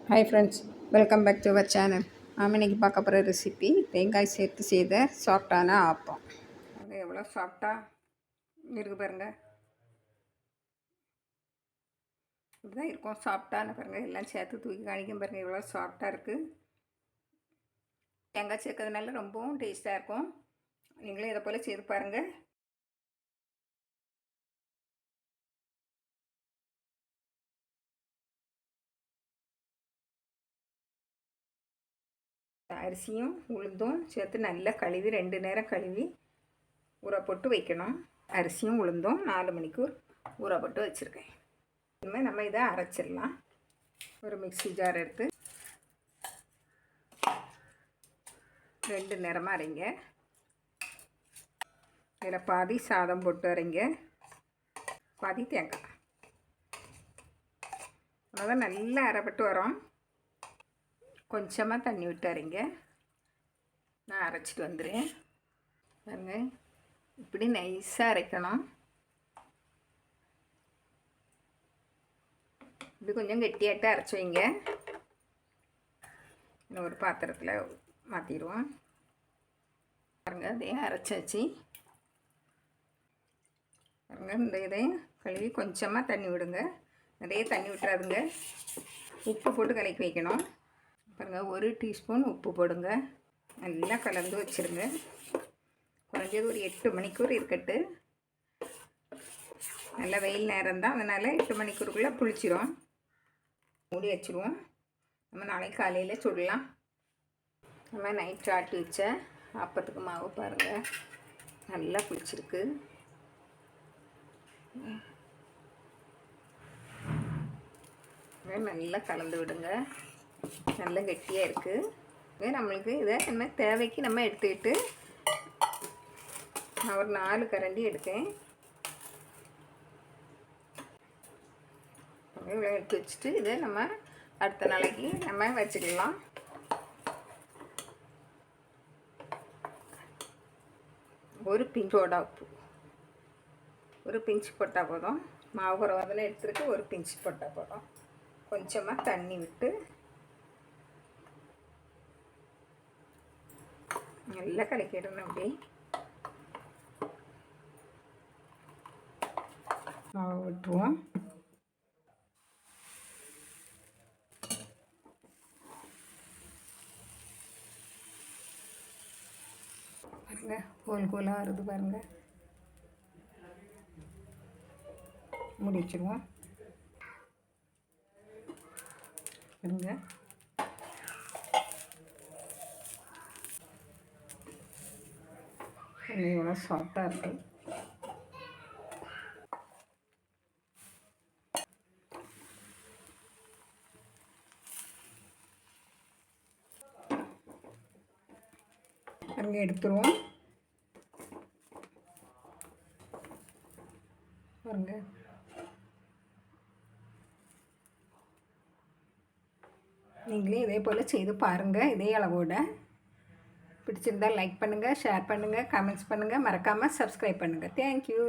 Hi friends, welcome back to our channel. நாம் இன்றைக்கி பார்க்க போகிற ரெசிபி தேங்காய் சேர்த்து செய்த சாஃப்டான ஆப்பம். அது எவ்வளோ சாஃப்டாக இருக்குது பாருங்கள். இப்படி தான் இருக்கும், சாஃப்டான பாருங்கள். எல்லாம் சேர்த்து தூக்கி காணிக்கும் பாருங்கள், எவ்வளோ சாஃப்டாக இருக்குது. தேங்காய் சேர்க்கறதுனால ரொம்பவும் டேஸ்ட்டாக இருக்கும். நீங்களும் இதை போல் செய்து பாருங்கள். அரிசியும் உளுந்தும் சேர்த்து நல்லா கழுவி 2 நேரம் கழுவி ஊற போட்டு வைக்கணும். அரிசியும் உளுந்தும் 4 மணிக்கூர் ஊற போட்டு வச்சுருக்கேன். இனிமேல் நம்ம இதை அரைச்சிடலாம். ஒரு மிக்ஸி ஜார் எடுத்து 2 நேரமாக அரைங்க. இதில் பாதி சாதம் போட்டு அரைங்க, பாதி தேங்காய். அவ்வளோதான், நல்லா அரைப்பட்டு வரோம். கொஞ்சமாக தண்ணி விட்டு அரைங்க. நான் அரைச்சிட்டு வந்துடுறேன். பாருங்க, இப்படி நைஸாக அரைக்கணும். இப்படி கொஞ்சம் கெட்டியாட்ட அரைச்சி வைங்க. இன்னும் ஒரு பாத்திரத்தில் மாற்றிடுவோம். பாருங்க, இதையும் அரைச்சாச்சு. பாருங்க, இந்த இதையும் கழுவி கொஞ்சமாக தண்ணி விடுங்க. நிறைய தண்ணி விட்டுறாதுங்க. உப்பு போட்டு கலக்கி வைக்கணும். பாருங்கள், 1 டீஸ்பூன் உப்பு போடுங்க. நல்லா கலந்து வச்சுருங்க. குறைஞ்சது ஒரு 8 மணிக்கூர் இருக்கட்டு. நல்ல வெயில் நேரம் தான், அதனால் 8 மணிக்கூருக்குள்ளே புளிச்சிரும். மூடி வச்சுருவோம். நம்ம நாளைக்கு காலையில் சுடலாம். நம்ம நைட் ஆட்டி வச்ச அப்பத்துக்கு மாவு பாருங்கள், நல்லா புளிச்சிருக்கு. நல்லா கலந்து விடுங்க. நல்ல கெட்டியாக இருக்குது. நம்மளுக்கு இதை நம்ம தேவைக்கு நம்ம எடுத்துக்கிட்டு, நான் ஒரு 4 கரண்டி எடுத்தேன். இவ்வளோ எடுத்து வச்சுட்டு இதை நம்ம அடுத்த நாளைக்கு நம்ம வச்சுக்கலாம். ஒரு பிஞ்சோட உப்பு, ஒரு பிஞ்சு போட்டால் போதும். மாவு குறவாதில் எடுத்துருக்கு, ஒரு பிஞ்சு போட்டால் போதும். கொஞ்சமாக தண்ணி விட்டு நல்லா கலக்கிடணும். அப்படி மாவு விட்டுருவோம். பாருங்க, கோல் கோலாக வருது பாருங்க. முடிச்சிடுவோம். பாருங்க, எவ்வளோ சாஃப்டாக இருக்குது. அங்கே எடுத்துருவோம். பாருங்க, நீங்களே இதே போல் செய்து பாருங்கள். இதே அளவோட பிடிச்சிருந்தால் லைக் பண்ணுங்கள், ஷேர் பண்ணுங்கள், கமெண்ட்ஸ் பண்ணுங்கள். மறக்காமல் சப்ஸ்கிரைப் பண்ணுங்கள். தேங்க்யூ.